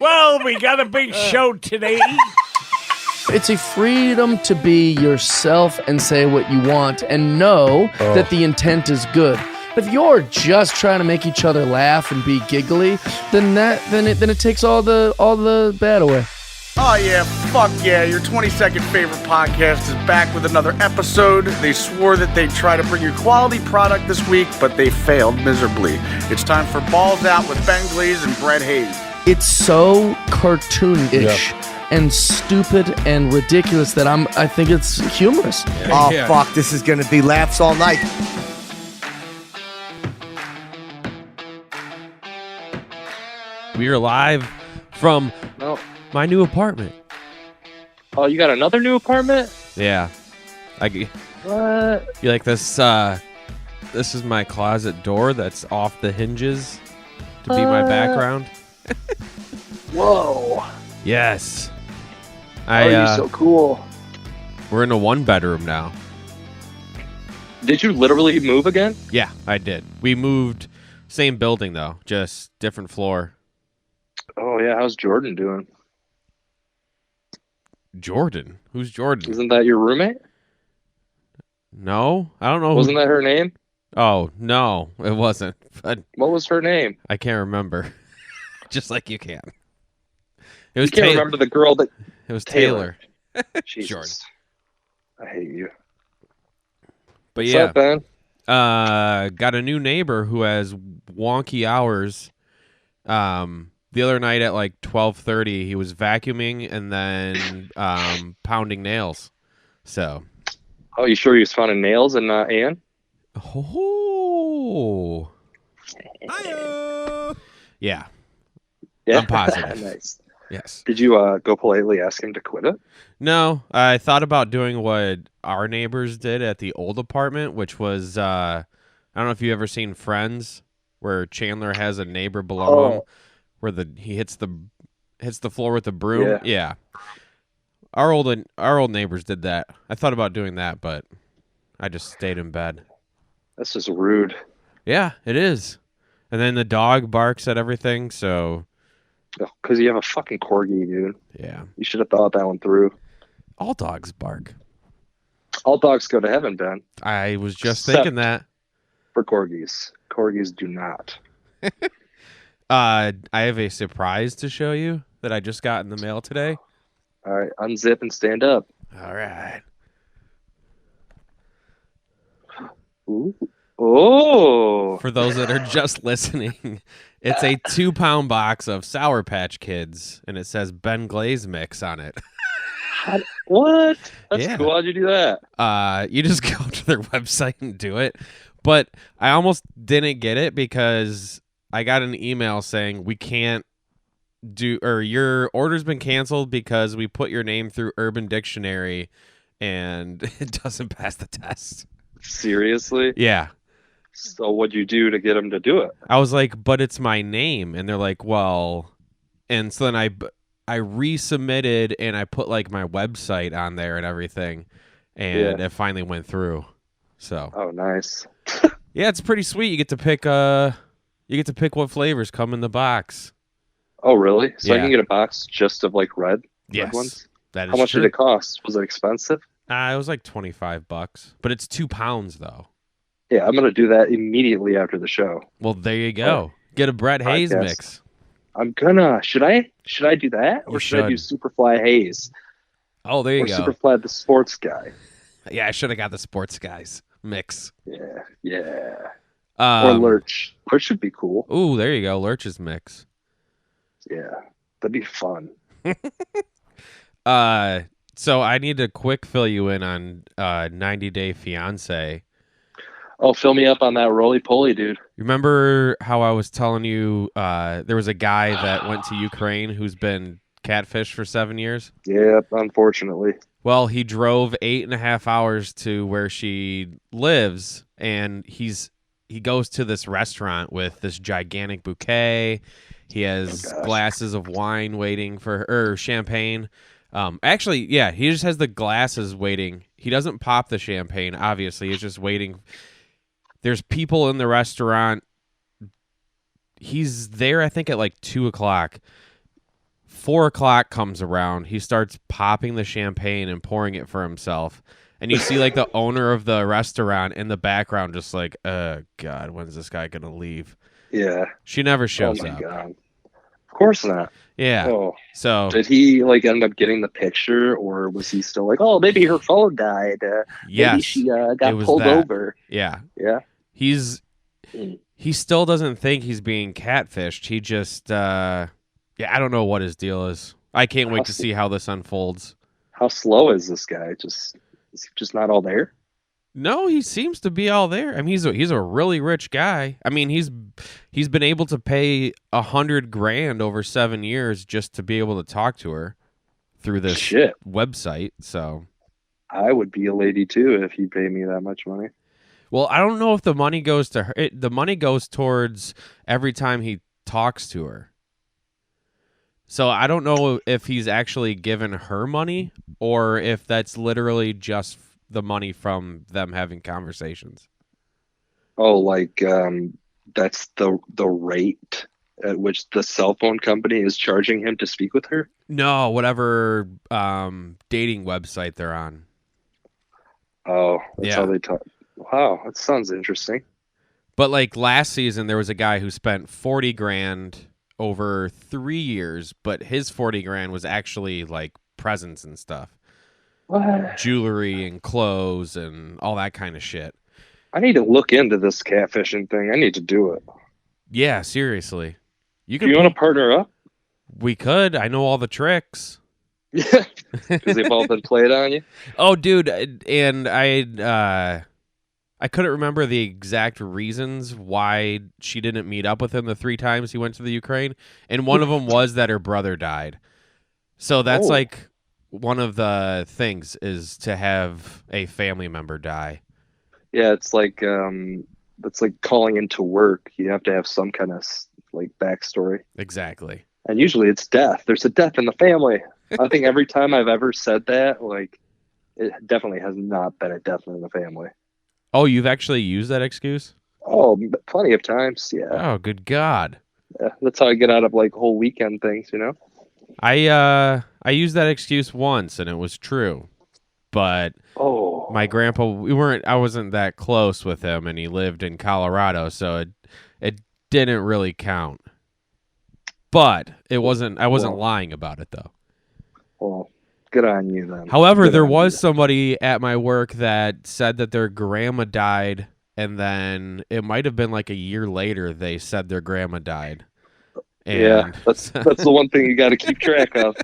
Well, we got a big show today. It's a freedom to be yourself and say what you want and know that the intent is good. If you're just trying to make each other laugh and be giggly, then it takes all the bad away. Oh yeah, fuck yeah, your 22nd favorite podcast is back with another episode. They swore that they'd try to bring you quality product this week, but they failed miserably. It's time for Balls Out with Ben Glaze and Brett Hayes. It's so cartoonish and stupid and ridiculous that I think it's humorous. Fuck, this is gonna be laughs all night. We are live from my new apartment. Oh, you got another new apartment? Yeah. What? You like this? This is my closet door that's off the hinges to be my background. Whoa. Yes. You're so cool. We're in a one bedroom now. Did you literally move again? Yeah, I did. We moved, same building though, just different floor. Oh, yeah. How's Jordan doing? Jordan? Who's Jordan? Isn't that your roommate? No, I don't know. Wasn't that her name? Oh, no, it wasn't. But What was her name? I can't remember. Just like you can. It was You can't remember the girl that... It was Taylor. Jesus. Jordan. I hate you. But What's yeah, up, Ben? got a new neighbor who has wonky hours. The other night at like 12:30, he was vacuuming and then pounding nails. So. Oh, you sure he was finding nails and not Ann? Oh. Yeah. Yeah. I'm positive. Nice. Yes. Did you go politely ask him to quit it? No, I thought about doing what our neighbors did at the old apartment, which was I don't know if you ever seen Friends, where Chandler has a neighbor below him, where he hits the floor with the broom. Yeah. Our old neighbors did that. I thought about doing that, but I just stayed in bed. That's just rude. Yeah, it is. And then the dog barks at everything, so Because you have a fucking corgi, dude. yeah. You should have thought that one through. All dogs bark. All dogs go to heaven, Ben. I was just Except thinking that. For corgis. Corgis do not. I have a surprise to show you that I just got in the mail today. All right, unzip and stand up. All right. Ooh. Oh. For those that are just listening, it's a 2-pound box of Sour Patch Kids, and it says Ben Glaze mix on it. What? That's Yeah. cool. How'd you do that? You just go to their website and do it. But I almost didn't get it because I got an email saying we can't do, or your order's been canceled because we put your name through Urban Dictionary and it doesn't pass the test. Seriously? Yeah. So what'd you do to get them to do it? I was like, but it's my name. And they're like, well, and so then I resubmitted and I put like my website on there and everything. And it finally went through. So. Oh, nice. Yeah, it's pretty sweet. You get to pick what flavors come in the box. Oh, really? So I Yeah. can get a box just of like red Yes. ones? That is How much true. did it cost? Was it expensive? It was like $25, but it's 2 pounds though. Yeah, I'm gonna do that immediately after the show. Well, there you go. Get a Brett Hayes Podcast. mix. I'm gonna. Should I do that, or You should I do should. Superfly Hayes Oh, there you or go. Superfly the sports guy? Yeah, I should have got the sports guys mix. Yeah. Or Lurch. Lurch should be cool. Ooh, there you go. Lurch's mix. Yeah, that'd be fun. So I need to quick fill you in on 90 Day Fiance. Oh, fill me up on that roly-poly, dude. Remember how I was telling you there was a guy that went to Ukraine who's been catfished for 7 years? Yep, unfortunately. Well, he drove 8.5 hours to where she lives, and he goes to this restaurant with this gigantic bouquet. He has glasses of wine waiting for her, or champagne. Actually, yeah, he just has the glasses waiting. He doesn't pop the champagne, obviously. He's just waiting. There's people in the restaurant. He's there, I think, at like 2 o'clock. 4:00 comes around. He starts popping the champagne and pouring it for himself. And you see like the owner of the restaurant in the background just like, God, when's this guy going to leave? Yeah. She never shows Oh my up. God. Of course not. Yeah. Oh. So Did he like end up getting the picture, or was he still like, oh, maybe her phone died? Maybe yes, she it got was pulled that. over. Yeah. Yeah. He still doesn't think he's being catfished. He just I don't know what his deal is. I can't wait to see how this unfolds. How slow is this guy? Is he just not all there? No, he seems to be all there. I mean, he's a really rich guy. I mean, he's been able to pay $100,000 over 7 years just to be able to talk to her through this website. So I would be a lady too if you paid me that much money. Well, I don't know if the money goes to her. The money goes towards every time he talks to her. So I don't know if he's actually given her money or if that's literally just the money from them having conversations. Oh, like that's the rate at which the cell phone company is charging him to speak with her? No, whatever dating website they're on. Oh, that's how they talk. Wow, that sounds interesting. But like last season, there was a guy who spent $40,000 over 3 years, but his $40,000 was actually like presents and stuff. What? Jewelry and clothes and all that kind of shit. I need to look into this catfishing thing. I need to do it. Yeah, seriously. Do you want to partner up? We could. I know all the tricks. Yeah, because they've all been played on you. Oh, dude, and I couldn't remember the exact reasons why she didn't meet up with him the 3 times he went to the Ukraine, and one of them was that her brother died. So that's like one of the things is to have a family member die. Yeah, it's like calling into work. You have to have some kind of like backstory. Exactly. And usually it's death. There's a death in the family. I think every time I've ever said that, like, it definitely has not been a death in the family. Oh, you've actually used that excuse? Oh, plenty of times, yeah. Oh, good God. Yeah, that's how I get out of like whole weekend things, you know? I used that excuse once and it was true. But oh, my grandpa, I wasn't that close with him and he lived in Colorado, so it didn't really count. But I wasn't lying about it though. Well, good on you then. However, there was somebody at my work that said that their grandma died, and then it might have been like a year later they said their grandma died. And yeah, that's the one thing you got to keep track of.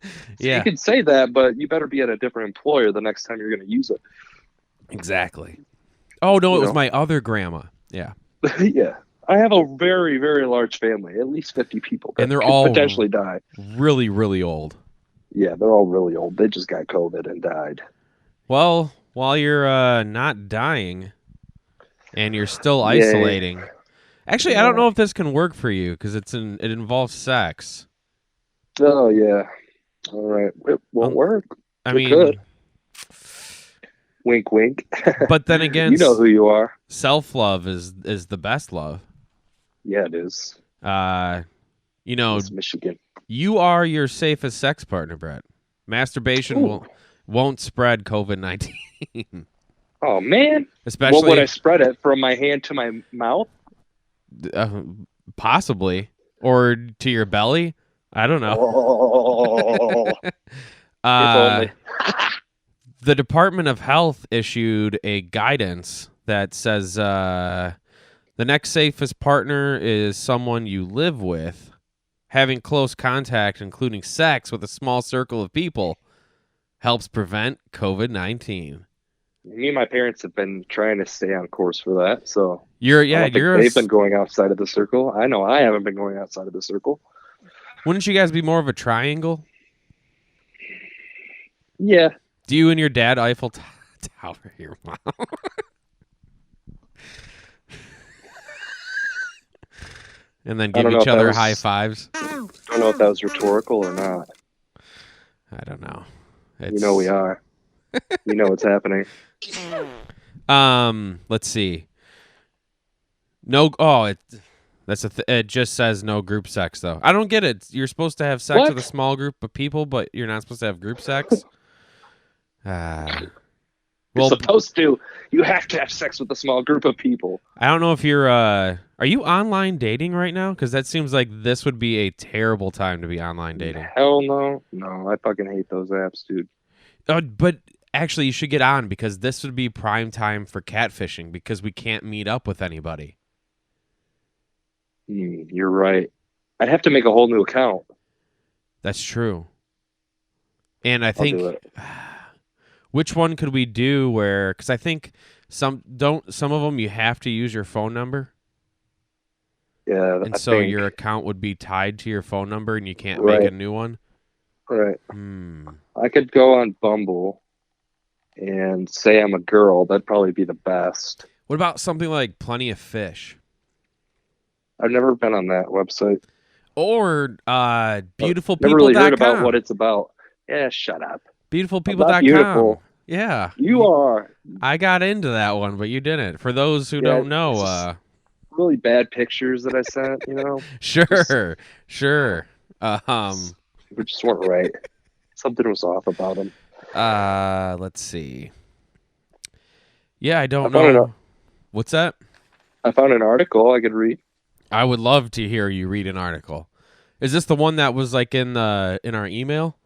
So yeah, you can say that, but you better be at a different employer the next time you're going to use it. Exactly. Oh no, it was my other grandma. Yeah. Yeah. I have a very, very large family, at least 50 people, and they're could all potentially die. Really, really old. Yeah, they're all really old. They just got COVID and died. Well, while you're not dying and you're still isolating, actually, I don't know if this can work for you because it involves sex. Oh yeah, all right, it won't work. I mean, could. Wink, wink. But then again, you know who you are. Self-love is the best love. Yeah, it is. It's Michigan. You are your safest sex partner, Brett. Masturbation won't spread COVID-19. Oh man! Especially, what would I spread it from my hand to my mouth? Possibly, or to your belly. I don't know. Oh, if only. The Department of Health issued a guidance that says the next safest partner is someone you live with. Having close contact, including sex, with a small circle of people helps prevent COVID-19. Me and my parents have been trying to stay on course for that, so they've been going outside of the circle. I know I haven't been going outside of the circle. Wouldn't you guys be more of a triangle? Yeah. Do you and your dad Eiffel Tower your mom? And then give each other high fives? I don't know if that was rhetorical or not. I don't know. You know we are. You know what's happening. Let's see. It just says no group sex, though. I don't get it. You're supposed to have sex with a small group of people, but you're not supposed to have group sex? You're supposed to. You have to have sex with a small group of people. I don't know if you're... Are you online dating right now? Because that seems like this would be a terrible time to be online dating. Hell no. No, I fucking hate those apps, dude. But actually, you should get on, because this would be prime time for catfishing, because we can't meet up with anybody. You're right. I'd have to make a whole new account. That's true. And I think... Which one could we do where... Because I think some of them you have to use your phone number. Yeah. And so your account would be tied to your phone number and you can't make a new one? Right. I could go on Bumble and say I'm a girl. That'd probably be the best. What about something like Plenty of Fish? I've never been on that website. Or BeautifulPeople.com. Never really heard about what it's about. Yeah, shut up. BeautifulPeople.com. Beautiful. Yeah. You are. I got into that one, but you didn't. For those who don't know, really bad pictures that I sent, you know? Sure. They just weren't right. Something was off about them. Let's see. Yeah, I don't know. What's that? I found an article I could read. I would love to hear you read an article. Is this the one that was like in our email?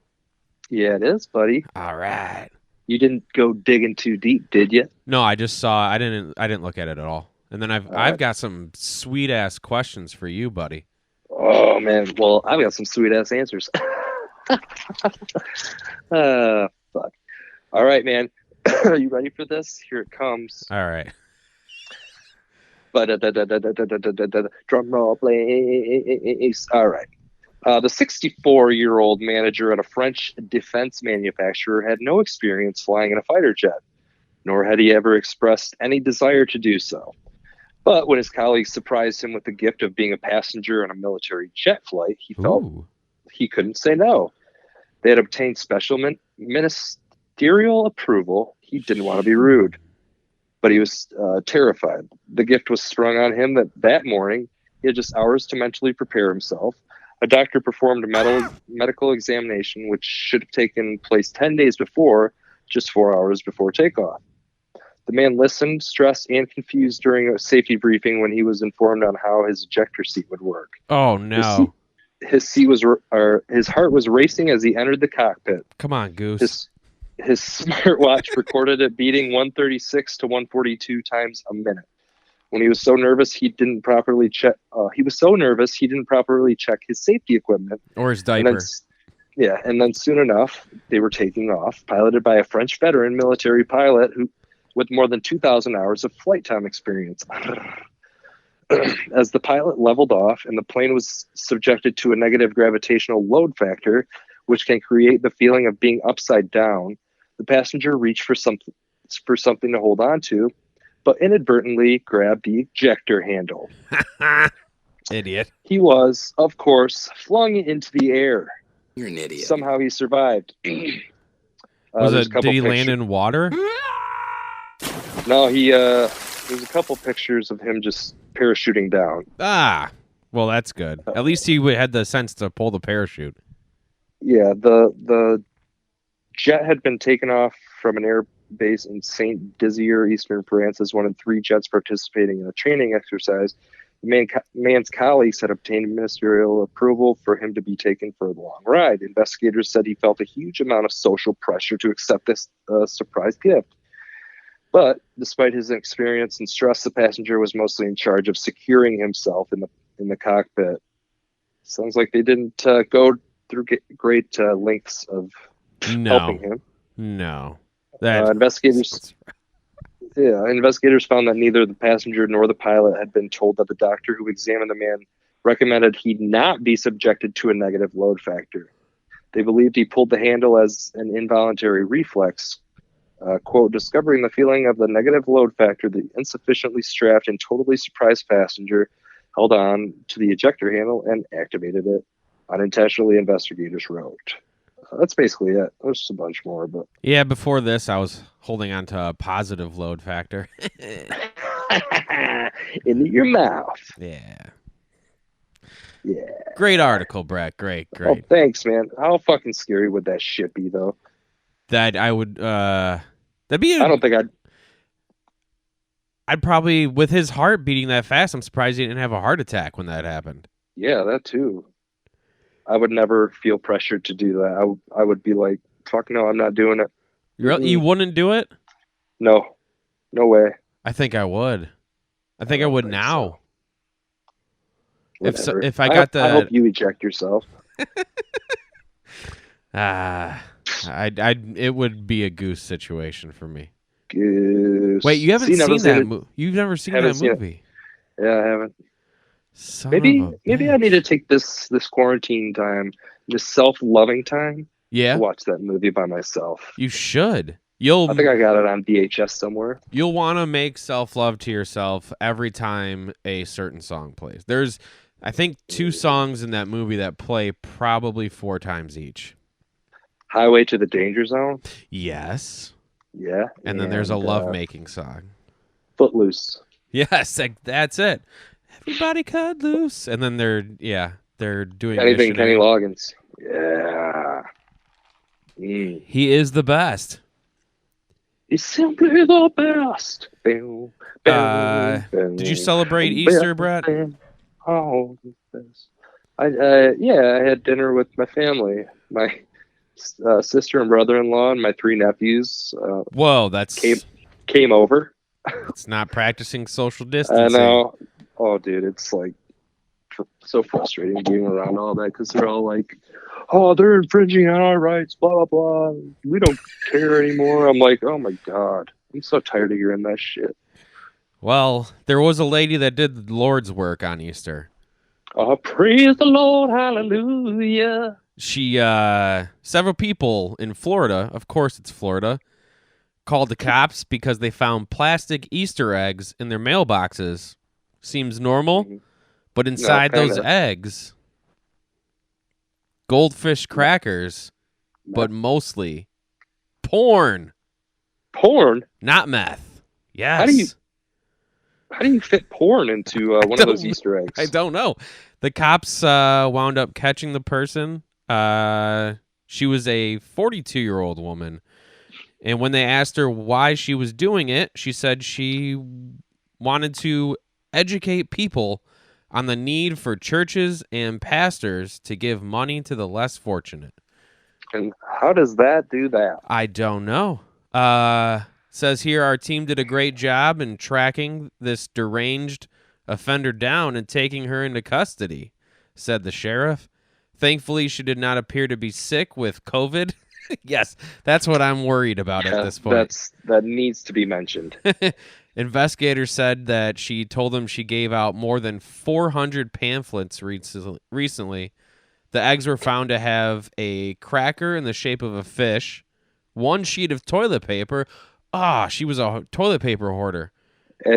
Yeah, it is, buddy. All right. You didn't go digging too deep, did you? No, I just saw. I didn't look at it at all. And then I've got some sweet ass questions for you, buddy. Oh man, well I've got some sweet ass answers. Fuck. All right, man. Are you ready for this? Here it comes. All right. Drum roll, please. All right. The 64-year-old manager at a French defense manufacturer had no experience flying in a fighter jet, nor had he ever expressed any desire to do so. But when his colleagues surprised him with the gift of being a passenger on a military jet flight, he felt he couldn't say no. They had obtained special ministerial approval. He didn't want to be rude, but he was terrified. The gift was sprung on him that morning. He had just hours to mentally prepare himself. A doctor performed a medical examination, which should have taken place 10 days before, just 4 hours before takeoff. The man listened, stressed, and confused during a safety briefing when he was informed on how his ejector seat would work. Oh, no. His heart was racing as he entered the cockpit. Come on, Goose. His smartwatch recorded it beating 136 to 142 times a minute. When he was so nervous, he didn't properly check. His safety equipment or his diaper. And then soon enough, they were taking off, piloted by a French veteran military pilot with more than 2,000 hours of flight time experience. As the pilot leveled off and the plane was subjected to a negative gravitational load factor, which can create the feeling of being upside down, the passenger reached for something to hold on to, but inadvertently grabbed the ejector handle. Idiot. He was, of course, flung into the air. You're an idiot. Somehow he survived. Did he land in water? No, there's a couple pictures of him just parachuting down. Well, that's good. At least he had the sense to pull the parachute. Yeah, the jet had been taken off from an air base in Saint Dizier, eastern France, as one of 3 jets participating in a training exercise. The man's colleagues had obtained ministerial approval for him to be taken for the long ride. Investigators said he felt a huge amount of social pressure to accept this surprise gift. But despite his inexperience and stress, the passenger was mostly in charge of securing himself in the cockpit. Sounds like they didn't go through great lengths of helping him. No. Investigators found that neither the passenger nor the pilot had been told that the doctor who examined the man recommended he not be subjected to a negative load factor. They believed he pulled the handle as an involuntary reflex. Quote, discovering the feeling of the negative load factor, the insufficiently strapped and totally surprised passenger held on to the ejector handle and activated it. Unintentionally, investigators wrote. That's basically it. There's just a bunch more, but yeah. Before this, I was holding on to a positive load factor into your mouth. Yeah, Yeah. Great article, Brett. Great. Oh, thanks, man. How fucking scary would that shit be, though? That I would. That'd be. I don't think I'd probably, with his heart beating that fast, I'm surprised he didn't have a heart attack when that happened. Yeah, that too. I would never feel pressured to do that. I would be like, fuck no, I'm not doing it. You wouldn't do it? No way. I think I would. I think I would now. Whatever. If I got I hope you eject yourself. it would be a Goose situation for me. Goose. Wait, you haven't seen that movie? You've never seen that seen movie? Yeah, I haven't. Maybe I need to take this quarantine time, this self-loving time, to watch that movie by myself. You should. I think I got it on VHS somewhere. You'll want to make self-love to yourself every time a certain song plays. There's, I think, 2 songs in that movie that play probably 4 times each. Highway to the Danger Zone? Yes. Yeah. And then there's a love-making song. Footloose. Yes, that's it. Everybody cut loose. And then they're doing Anything Kenny Missionary. Loggins. Yeah. He is the best. He's simply the best. Did you celebrate Easter, Brett? Oh, I had dinner with my family. My sister and brother-in-law and my 3 nephews. Whoa, that's came over. It's not practicing social distancing. I know. Oh, dude, it's like so frustrating being around all that because they're all like, "Oh, they're infringing on our rights." Blah blah blah. We don't care anymore. I'm like, oh my god, I'm so tired of hearing that shit. Well, there was a lady that did the Lord's work on Easter. Oh, praise the Lord, hallelujah. She, several people in Florida, of course it's Florida, called the cops because they found plastic Easter eggs in their mailboxes. Seems normal, but inside those eggs, goldfish crackers, but mostly porn. Porn? Not meth. Yes. How do you fit porn into one of those Easter eggs? I don't know. The cops wound up catching the person. She was a 42-year-old woman. And when they asked her why she was doing it, she said she wanted to educate people on the need for churches and pastors to give money to the less fortunate. And how does that do that? I don't know. Says here our team did a great job in tracking this deranged offender down and taking her into custody, said the sheriff. Thankfully, she did not appear to be sick with COVID. Yes, that's what I'm worried about at this point. That needs to be mentioned. Investigators said that she told them she gave out more than 400 pamphlets recently. The eggs were found to have a cracker in the shape of a fish, 1 sheet of toilet paper. She was a toilet paper hoarder.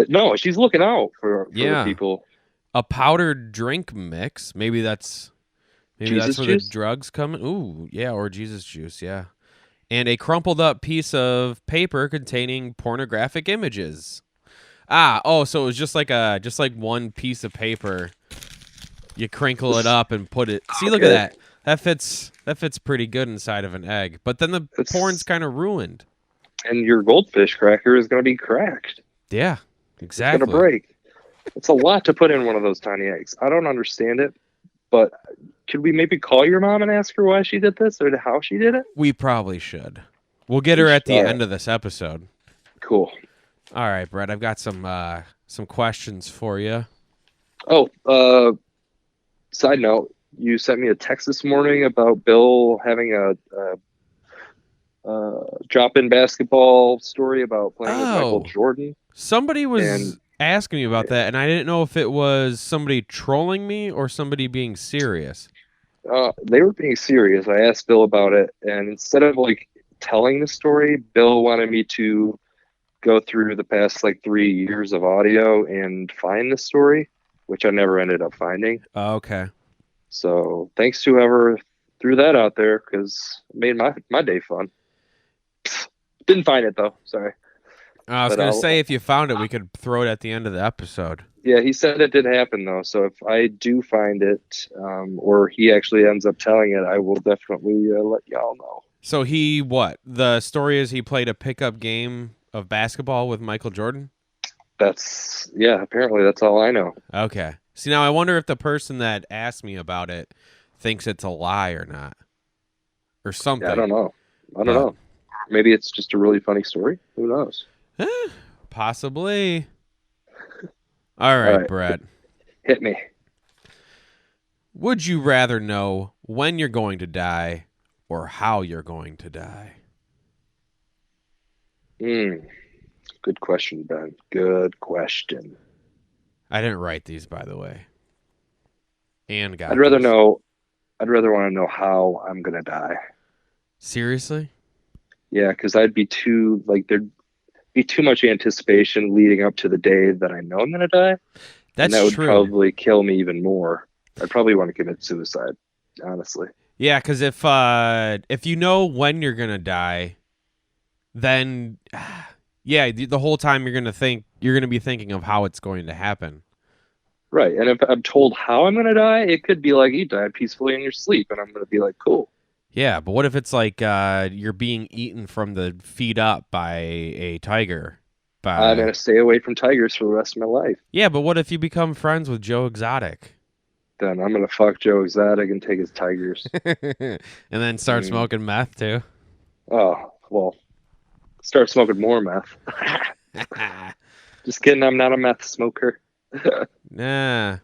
No, she's looking out for people. A powdered drink mix. Maybe that's where the drugs come in. Ooh, yeah, or Jesus juice, yeah. And a crumpled up piece of paper containing pornographic images. So it was just like one piece of paper. You crinkle it up and put it. See, look at that. That fits pretty good inside of an egg. But then the porn's kind of ruined. And your goldfish cracker is going to be cracked. Yeah, exactly. It's going to break. It's a lot to put in one of those tiny eggs. I don't understand it, but could we maybe call your mom and ask her why she did this or how she did it? We probably should. We'll get her at the end of this episode. Cool. All right, Brett, I've got some questions for you. Oh, side note, you sent me a text this morning about Bill having a drop-in basketball story about playing with Michael Jordan. Somebody was asking me about that, and I didn't know if it was somebody trolling me or somebody being serious. They were being serious. I asked Bill about it, and instead of telling the story, Bill wanted me to go through the past 3 years of audio and find the story, which I never ended up finding. Oh, okay. So thanks to whoever threw that out there, because it made my day fun. Didn't find it though. Sorry. I was going to say if you found it, we could throw it at the end of the episode. Yeah, he said it did happen though. So if I do find it, or he actually ends up telling it, I will definitely let y'all know. So he what? The story is he played a pickup game of basketball with Michael Jordan? Apparently that's all I know. Okay. See, now I wonder if the person that asked me about it thinks it's a lie or not. Or something. Yeah, I don't know. Maybe it's just a really funny story. Who knows? Possibly. All right, Brett. Hit me. Would you rather know when you're going to die or how you're going to die? Good question, Ben. Good question. I didn't write these, by the way. And got I'd rather these. want to know how I'm gonna die. Seriously? Yeah, because there'd be too much anticipation leading up to the day that I know I'm gonna die. That's and that would true. probably kill me even more. I'd probably want to commit suicide, honestly. Yeah, because if you know when you're gonna die, then the whole time you're gonna be thinking of how it's going to happen. Right, and if I'm told how I'm gonna die, it could be like you died peacefully in your sleep, and I'm gonna be like, cool. Yeah, but what if it's like you're being eaten from the feet up by a tiger? I'm gonna stay away from tigers for the rest of my life. Yeah, but what if you become friends with Joe Exotic? Then I'm gonna fuck Joe Exotic and take his tigers. And then start smoking meth too? Oh, well, start smoking more meth. Just kidding, I'm not a meth smoker. Nah. Yeah.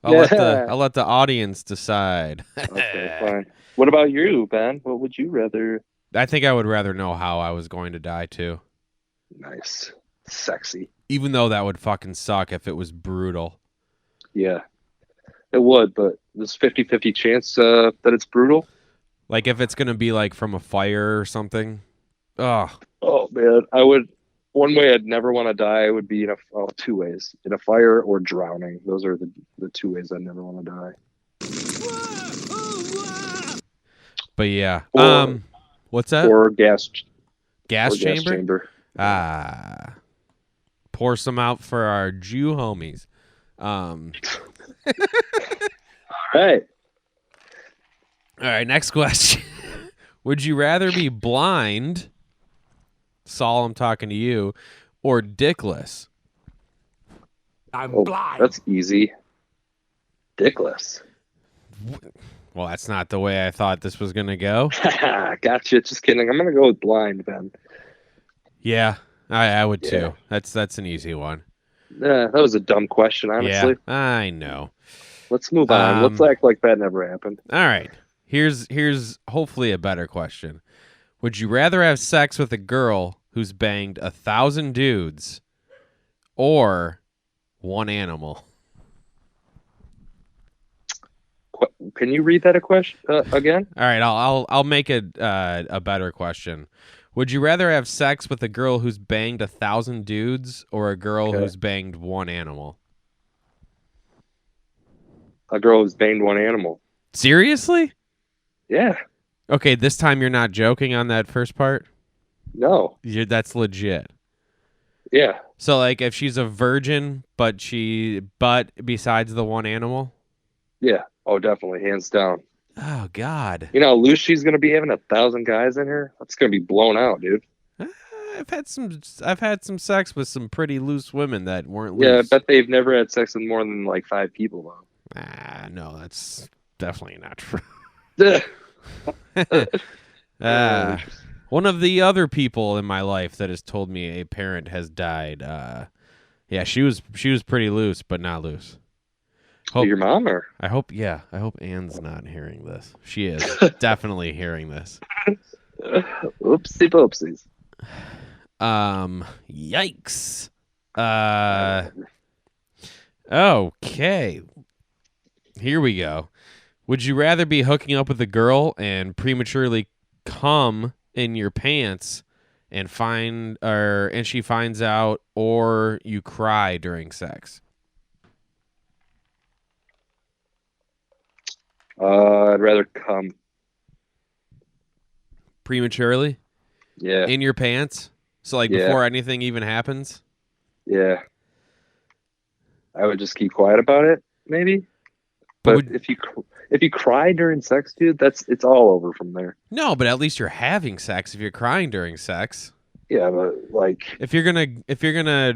I'll let the audience decide. Okay, fine. What about you, Ben? What would you rather? I think I would rather know how I was going to die too. Nice. Sexy. Even though that would fucking suck if it was brutal. Yeah. It would, but there's 50-50 chance that it's brutal. Like if it's gonna be like from a fire or something. Ugh. Oh man, one way I'd never want to die would be two ways. In a fire or drowning. Those are the two ways I'd never want to die. But yeah. Or- What's that? Or gas chamber? Ah. Pour some out for our Jew homies. Right. All right, next question. Would you rather be blind, Saul, I'm talking to you, or dickless? I'm Oh, blind. that's easy. Dickless. Well, that's not the way I thought this was going to go. Gotcha. Just kidding. I'm gonna go with blind, Ben. Yeah, I would too. Yeah. That's an easy one. That was a dumb question, honestly. Yeah, I know. Let's move on. Let's act like that never happened. All right. Here's hopefully a better question. Would you rather have sex with a girl who's banged 1,000 dudes or one animal? Can you read that a question again? All right, I'll make it a better question. Would you rather have sex with a girl who's banged 1,000 dudes or a girl who's banged one animal? A girl who's banged one animal. Seriously? Yeah. Okay, this time you're not joking on that first part? No. That's legit. Yeah. So like if she's a virgin but besides the one animal? Yeah. Oh, definitely. Hands down. Oh God. You know how loose she's gonna be having 1,000 guys in her? That's gonna be blown out, dude. I've had some sex with some pretty loose women that weren't Yeah, I loose. bet they've never had sex with more than like 5 people though. No, that's definitely not true. Interesting. One of the other people in my life that has told me a parent has died. Yeah, she was pretty loose, but not loose. Your mom or? I hope Anne's not hearing this. She is definitely hearing this. Oopsie poopsies. Yikes. Okay. Here we go. Would you rather be hooking up with a girl and prematurely come in your pants and she finds out, or you cry during sex? I'd rather come. Prematurely? Yeah. In your pants? So like Yeah. before anything even happens? Yeah. I would just keep quiet about it, maybe. But if you cry during sex, dude, it's all over from there. No, but at least you're having sex if you're crying during sex. Yeah, but like If you're gonna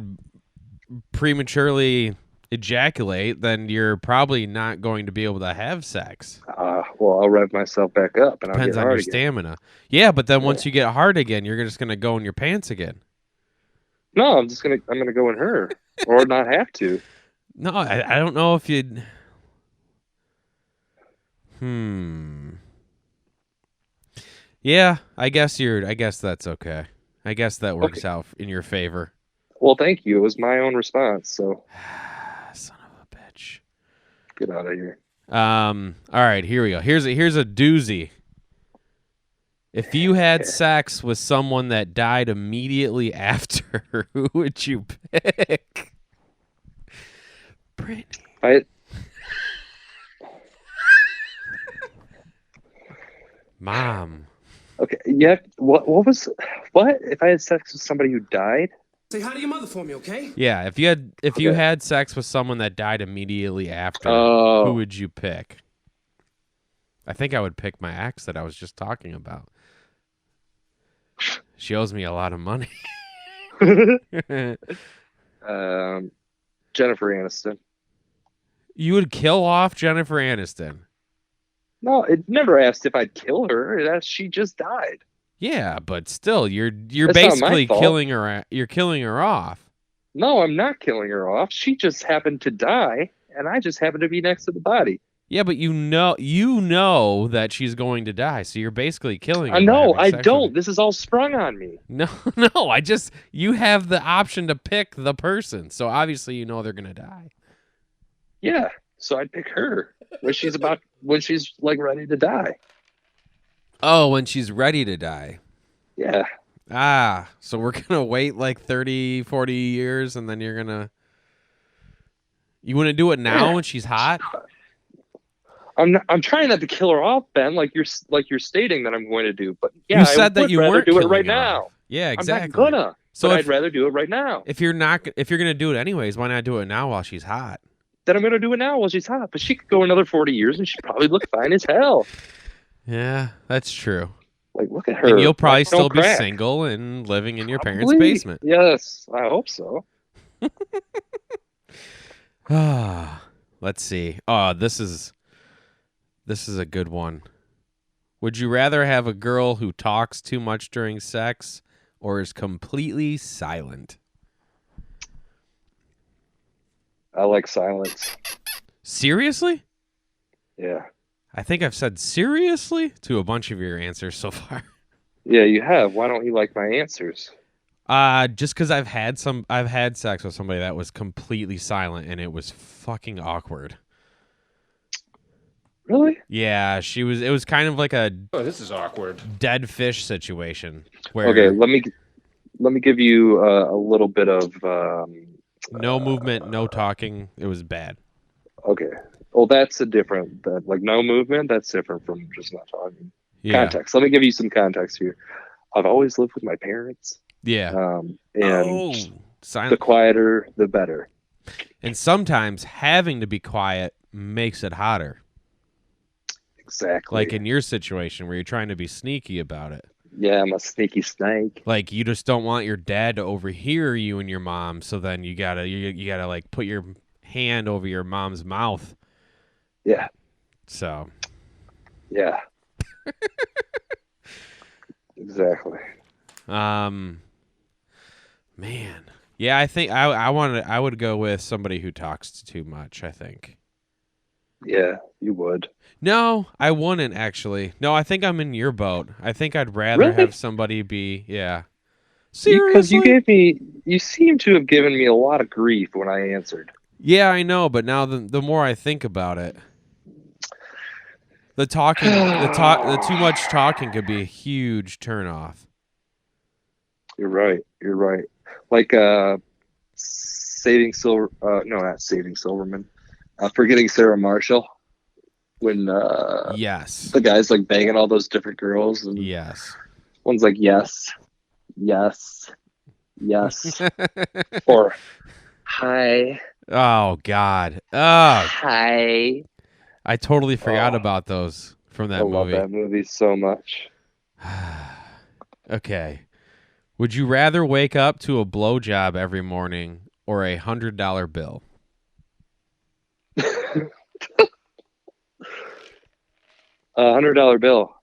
prematurely ejaculate, then you're probably not going to be able to have sex. well, I'll rev myself back up and Depends I'll on get your hard again. stamina. Yeah, but then once you get hard again, you're just gonna go in your pants again. No, I'm gonna go in her or not have to. No, I don't know if you'd. Yeah, I guess that's okay. I guess that works out in your favor. Well, thank you. It was my own response, so Son of a bitch. get out of here. All right, here we go. Here's a doozy. If you had sex with someone that died immediately after, who would you pick? Brittany. Mom. Okay. Yeah. What if I had sex with somebody who died? Say hi to your mother for me, okay? Yeah, if you had sex with someone that died immediately after, who would you pick? I think I would pick my ex that I was just talking about. She owes me a lot of money. Jennifer Aniston. You would kill off Jennifer Aniston. No, it never asked if I'd kill her. It asked she just died. Yeah, but still, you're That's basically not my fault. killing her. You're killing her off. No, I'm not killing her off. She just happened to die, and I just happened to be next to the body. Yeah, but you know that she's going to die, so you're basically killing her. I know. by having I sex with don't. her. This is all sprung on me. No. You have the option to pick the person, so obviously you know they're gonna die. Yeah. So I'd pick her when she's like ready to die. Oh, when she's ready to die. Yeah. So we're gonna wait like 30, 40 years, and then you want to do it now when she's hot? I'm trying not to kill her off, Ben, like you're stating that I'm going to do. But yeah, You said that you rather weren't do it killing right her now. off. Yeah, exactly. I'm not gonna. So I'd rather do it right now. if you're gonna do it anyways, why not do it now while she's hot? Then I'm gonna do it now while she's hot. But she could go another 40 years and she'd probably look fine as hell. Yeah, that's true. Like, look at her. And you'll probably Like, no still be crack. single and living in your parents' Probably. basement. Yes, I hope so. Let's see. Oh, this is a good one. Would you rather have a girl who talks too much during sex or is completely silent? I like silence. Seriously? Yeah. I think I've said seriously to a bunch of your answers so far. Yeah, you have. Why don't you like my answers? Just because I've had sex with somebody that was completely silent and it was fucking awkward. Really? Yeah, it was kind of like a Oh, this is awkward. dead fish situation where Okay, let me give you a little bit of no movement, no talking. It was bad. okay. Well, that's like no movement. That's different from just not talking. Yeah. Context. Let me give you some context here. I've always lived with my parents. Yeah. And Silent. the quieter, the better. And sometimes having to be quiet makes it hotter. Exactly. Like in your situation where you're trying to be sneaky about it. Yeah, I'm a sneaky snake. Like you just don't want your dad to overhear you and your mom, so then you gotta like put your hand over your mom's mouth. Yeah. So. Yeah. Exactly. Man. Yeah, I think I would go with somebody who talks too much, I think. Yeah, you would. No, I wouldn't actually. No, I think I'm in your boat. I think I'd rather Really? have somebody be, yeah. Seriously? Because you seem to have given me a lot of grief when I answered. Yeah, I know, but now the more I think about it, the too much talking could be a huge turnoff. You're right. Like not Saving Silverman. Forgetting Sarah Marshall. When Yes. the guy's like banging all those different girls and Yes. one's like yes, or hi, Oh God. Oh, Hi. I totally forgot Oh. about those from I that love movie. that movie so much. Okay. Would you rather wake up to a blowjob every morning or $100 bill? $100 bill.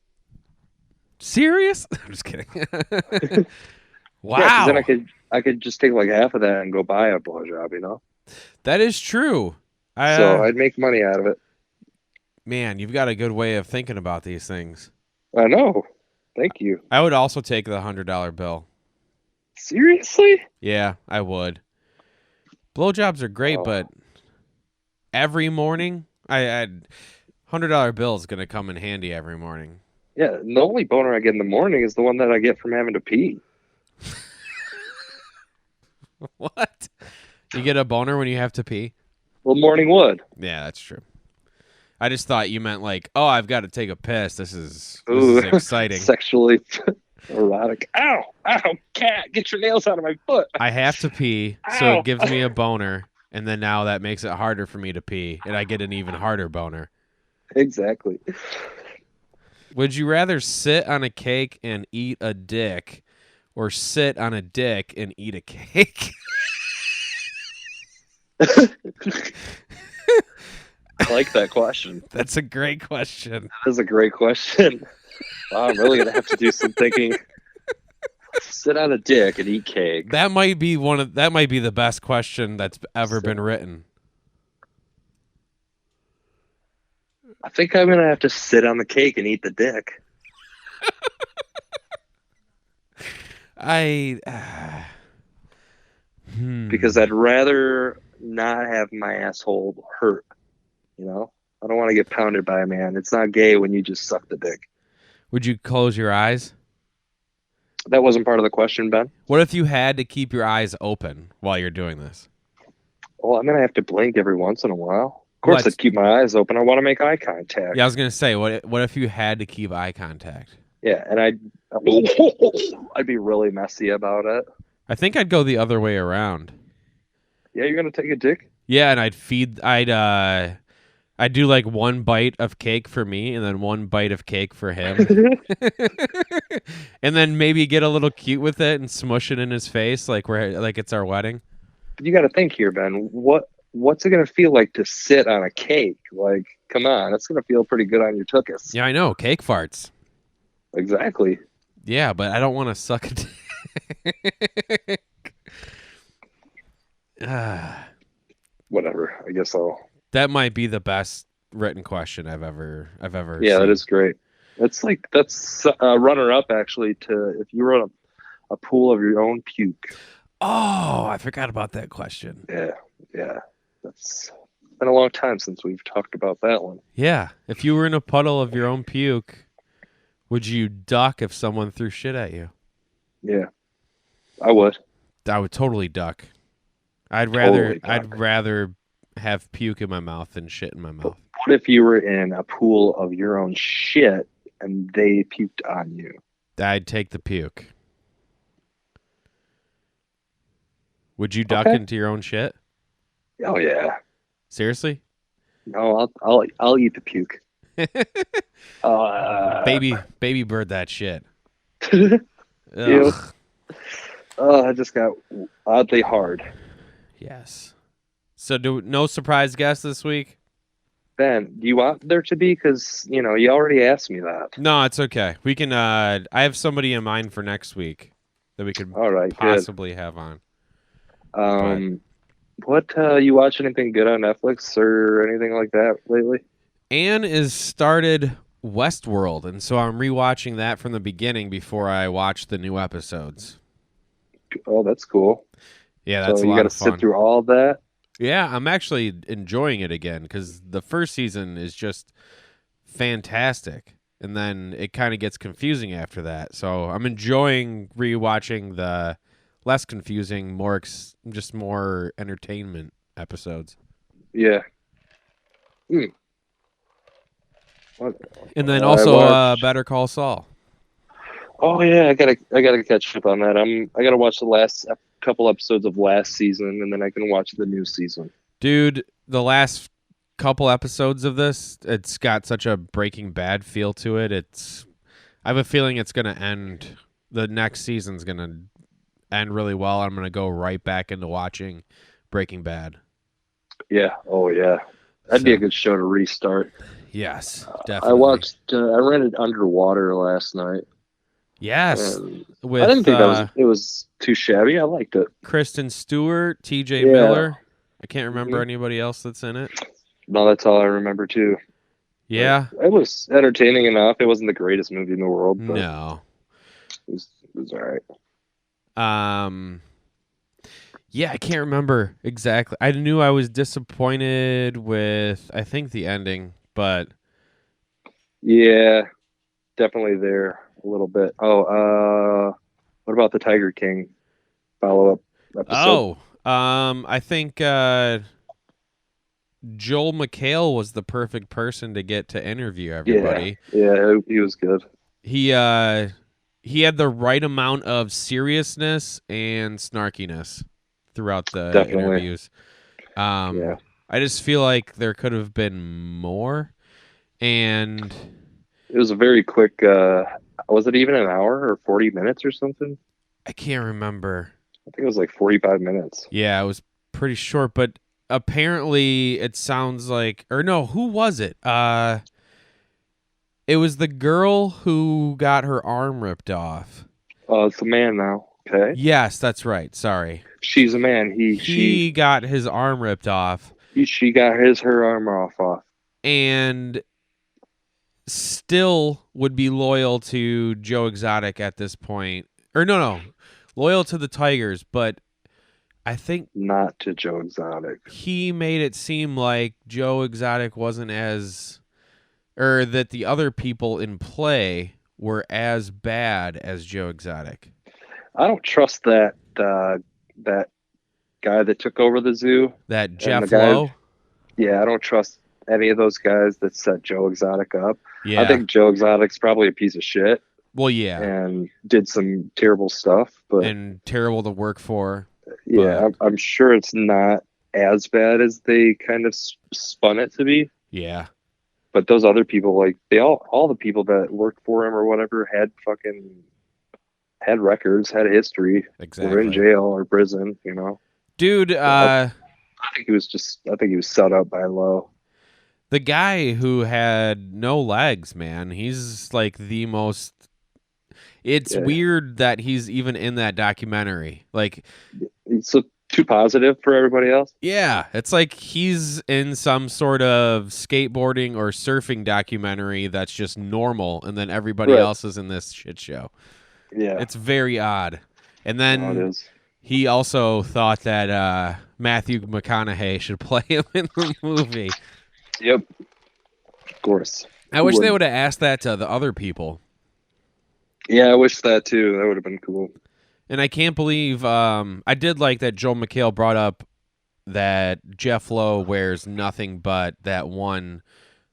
Serious? I'm just kidding. Wow. Yeah, 'cause then I could just take like half of that and go buy a blowjob, you know? That is true. So I'd make money out of it. Man, you've got a good way of thinking about these things. I know. Thank you. I would also take the $100 bill. Seriously? Yeah, I would. Blowjobs are great, Oh. but every morning, $100 bill is gonna come in handy every morning. Yeah, the only boner I get in the morning is the one that I get from having to pee. What? You get a boner when you have to pee? Well, morning wood. Yeah, that's true. I just thought you meant like, oh, I've got to take a piss. This is Ooh, exciting. Sexually erotic. Ow! Ow! Cat! Get your nails out of my foot! I have to pee, so Ow. it gives me a boner, and then now that makes it harder for me to pee, and I get an even harder boner. Exactly. Would you rather sit on a cake and eat a dick, or sit on a dick and eat a cake? I like that question. That's a great question. That is a great question. Wow, I'm really gonna have to do some thinking. Sit on a dick and eat cake. That might be the best question that's ever been written. I think I'm gonna have to sit on the cake and eat the dick. Because I'd rather not have my asshole hurt. You know, I don't want to get pounded by a man. It's not gay when you just suck the dick. Would you close your eyes? That wasn't part of the question, Ben. What if you had to keep your eyes open while you're doing this? Well, I'm gonna have to blink every once in a while. Of course, Let's- I'd keep my eyes open. I want to make eye contact. Yeah, I was gonna say, what if you had to keep eye contact? Yeah, and I'd be really messy about it. I think I'd go the other way around. Yeah, you're gonna take a dick? Yeah, and I'd do like one bite of cake for me and then one bite of cake for him. And then maybe get a little cute with it and smush it in his face like it's our wedding. You got to think here, Ben. What's it gonna feel like to sit on a cake? Like, come on, it's gonna feel pretty good on your tuchus. Yeah, I know, cake farts. Exactly. Yeah, but I don't want to suck a dick. Whatever. I guess I'll. That might be the best written question I've ever Yeah, seen. that is great. That's runner up actually to if you were a pool of your own puke. Oh, I forgot about that question. Yeah. That's been a long time since we've talked about that one. Yeah, if you were in a puddle of your own puke, would you duck if someone threw shit at you? Yeah, I would. I would totally duck. I'd Totally rather have puke in my mouth than shit in my mouth. What if you were in a pool of your own shit and they puked on you? I'd take the puke. Would you duck Okay. into your own shit? Oh yeah. Seriously? No, I'll eat the puke. Baby bird that shit. Ew. Ugh. Oh, I just got oddly hard. Yes. So no surprise guest this week? Ben, do you want there to be? Because you already asked me that. No, it's okay. We can. I have somebody in mind for next week that we could All right, good. possibly have on. What you watch anything good on Netflix or anything like that lately? Anne is started Westworld, and so I'm rewatching that from the beginning before I watch the new episodes. Oh, that's cool. Yeah, that's so a you lot got to of fun. sit through all of that. Yeah, I'm actually enjoying it again because the first season is just fantastic, and then it kind of gets confusing after that. So I'm enjoying rewatching the less confusing, just more entertainment episodes. Yeah. And then I also watched- Better Call Saul. Oh yeah, I gotta catch up on that. I gotta watch the last couple episodes of last season, and then I can watch the new season. Dude, the last couple episodes of this, it's got such a Breaking Bad feel to it. I have a feeling it's going to end. The next season's going to end really well. I'm going to go right back into watching Breaking Bad. Yeah. Oh, yeah. That'd be a good show to restart. Yes, definitely. I rented Underwater last night. Yes. I didn't think it was too shabby. I liked it. Kristen Stewart, TJ Yeah. Miller. I can't remember anybody else that's in it. No, that's all I remember, too. Yeah. It was entertaining enough. It wasn't the greatest movie in the world, but No. it was all right. Yeah, I can't remember exactly. I knew I was disappointed with, I think, the ending, but Yeah, definitely there a little bit. Oh, what about the Tiger King follow-up episode? I think Joel McHale was the perfect person to get to interview everybody. Yeah, he was good. He had the right amount of seriousness and snarkiness throughout the Definitely. interviews. Yeah. I just feel like there could have been more, and It was a very quick, was it even an hour or 40 minutes or something? I can't remember. I think it was like 45 minutes. Yeah, it was pretty short, but apparently it sounds like, or no, who was it? It was the girl who got her arm ripped off. It's a man now. Okay. Yes, that's right. Sorry. She's a man. He got his arm ripped off She got her arm off. and still would be loyal to Joe Exotic at this point. Or no, loyal to the Tigers, but I think Not to Joe Exotic. he made it seem like Joe Exotic wasn't or that the other people in play were as bad as Joe Exotic. I don't trust that that guy that took over the zoo. That Jeff the guy- Lowe? Yeah, I don't trust any of those guys that set Joe Exotic up. Yeah. I think Joe Exotic's probably a piece of shit Well, yeah. and did some terrible stuff. But And terrible to work for. yeah, I'm sure it's not as bad as they kind of spun it to be. Yeah. But those other people, like all the people that worked for him or whatever had records, had a history, were in Exactly. jail or prison, you know. Dude, I think he was set up by Lowe. the guy who had no legs, man, he's like the most. It's Yeah. weird that he's even in that documentary. Like, So too positive for everybody else. yeah, it's like he's in some sort of skateboarding or surfing documentary that's just normal, and then everybody Right. else is in this shit show. Yeah, It's very odd. And it then is. he also thought that Matthew McConaughey should play him in the movie. Yep. Of course. I wish they wouldn't? would have asked that to the other people. Yeah, I wish that too. That would have been cool. And I can't believe I did like that Joel McHale brought up that Jeff Lowe wears nothing but that one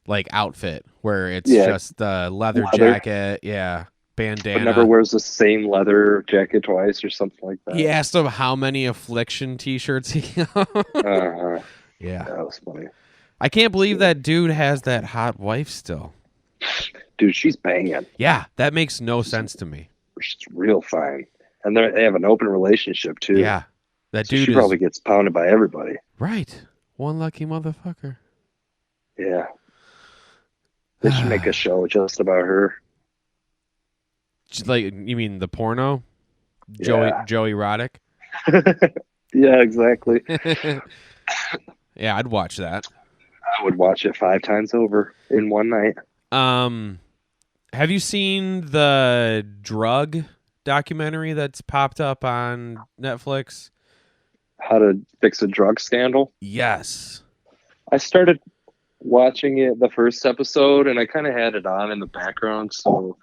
like outfit where it's Yeah. just the leather Leather. jacket, yeah, But bandana. never wears the same leather jacket twice or something like that. He asked him how many Affliction t-shirts he Uh-huh. Yeah. That was funny. I can't believe that dude has that hot wife still. Dude, she's banging. Yeah, that makes no sense to me. She's real fine. And they have an open relationship too. Yeah. That So dude she is probably gets pounded by everybody. right. One lucky motherfucker. Yeah. They should make a show just about her. Just like, you mean the porno? Yeah. Joey Roddick? Yeah, exactly. Yeah, I'd watch that. I would watch it 5 times over in one night. Have you seen the drug documentary that's popped up on Netflix? How to Fix a Drug Scandal. Yes. I started watching it the first episode and I kind of had it on in the background, so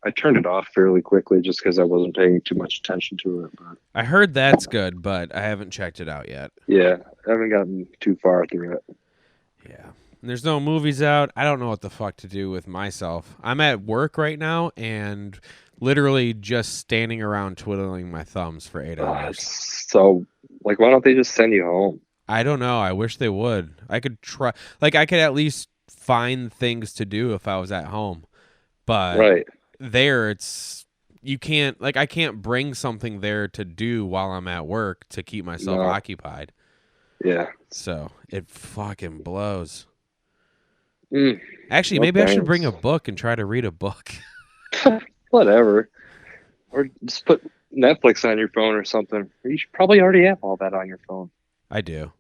I turned it off fairly quickly just because I wasn't paying too much attention to it. But I heard that's good, but I haven't checked it out yet. yeah, I haven't gotten too far through it. Yeah. And there's no movies out. I don't know what the fuck to do with myself. I'm at work right now and literally just standing around twiddling my thumbs for 8 hours. So, like, why don't they just send you home? I don't know. I wish they would. I could try. Like, I could at least find things to do if I was at home. But Right. there, you can't, like, I can't bring something there to do while I'm at work to keep myself No. occupied. Yeah. So it fucking blows. Mm, Actually, Well, maybe I should thanks. bring a book and try to read a book. whatever. Or just put Netflix on your phone or something. You should probably already have all that on your phone. I do.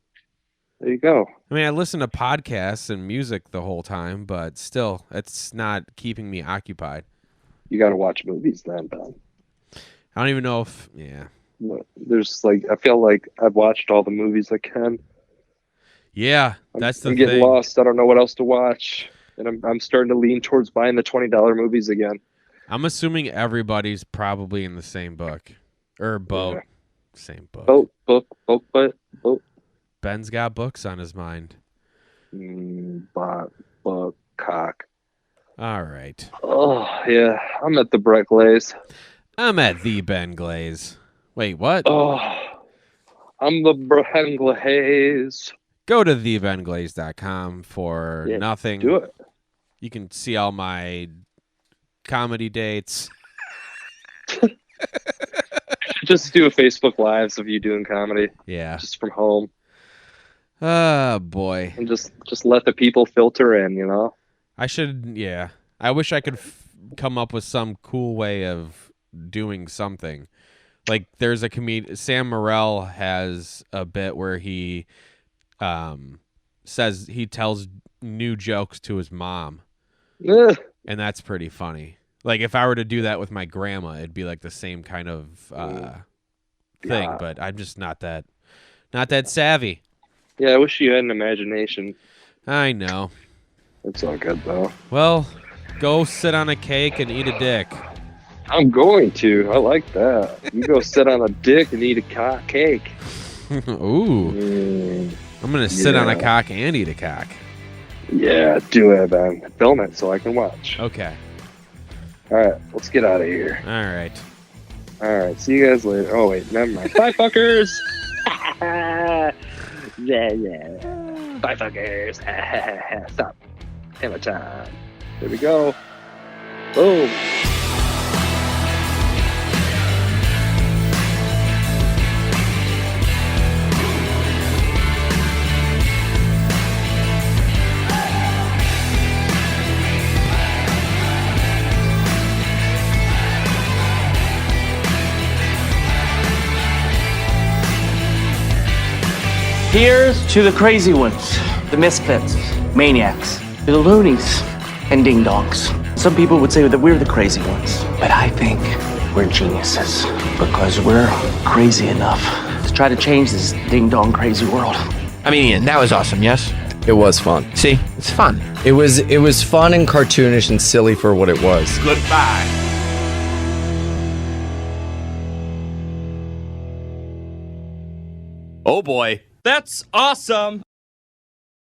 There you go. I mean, I listen to podcasts and music the whole time, but still, it's not keeping me occupied. You got to watch movies then, Ben. I don't even know if, yeah. There's like, I feel like I've watched all the movies I can. Yeah, that's the I'm getting thing. lost. I don't know what else to watch. And I'm starting to lean towards buying the $20 movies again. I'm assuming everybody's probably in the same book or boat. Yeah. Same book. Boat. Ben's got books on his mind. Book, cock. All right. Oh, yeah. I'm at the Brett Glaze. I'm at the Ben Glaze. Wait, what? Oh, I'm the Brett Glaze. Go to thebenglaze.com for Yeah, nothing. Do it. You can see all my comedy dates. Just do a Facebook Lives of you doing comedy Yeah. just from home. Oh, boy. And just let the people filter in, you know? I should, yeah. I wish I could come up with some cool way of doing something. Like, there's a Sam Morrell has a bit where he says he tells new jokes to his mom, Ugh. and that's pretty funny. Like, if I were to do that with my grandma, it'd be like the same kind of thing, Yeah. but I'm just not that savvy. Yeah, I wish you had an imagination. I know. It's all good, though. Well, go sit on a cake and eat a dick. I'm going to. I like that. You go sit on a dick and eat a cake. Ooh. Mm, I'm going to sit on a Yeah. cock and eat a cock. yeah, do it, man. Film it so I can watch. Okay. All right, let's get out of here. All right. All right, see you guys later. Oh, wait, never mind. Bye, fuckers. yeah. Bye, fuckers. Stop. Hammer time. There we go. Boom. Here's to the crazy ones, the misfits, maniacs, the loonies, and ding-dongs. Some people would say that we're the crazy ones, but I think we're geniuses because we're crazy enough to try to change this ding-dong crazy world. I mean, Ian, that was awesome, yes? It was fun. See, it's fun. It was fun and cartoonish and silly for what it was. Goodbye. Oh boy. That's awesome.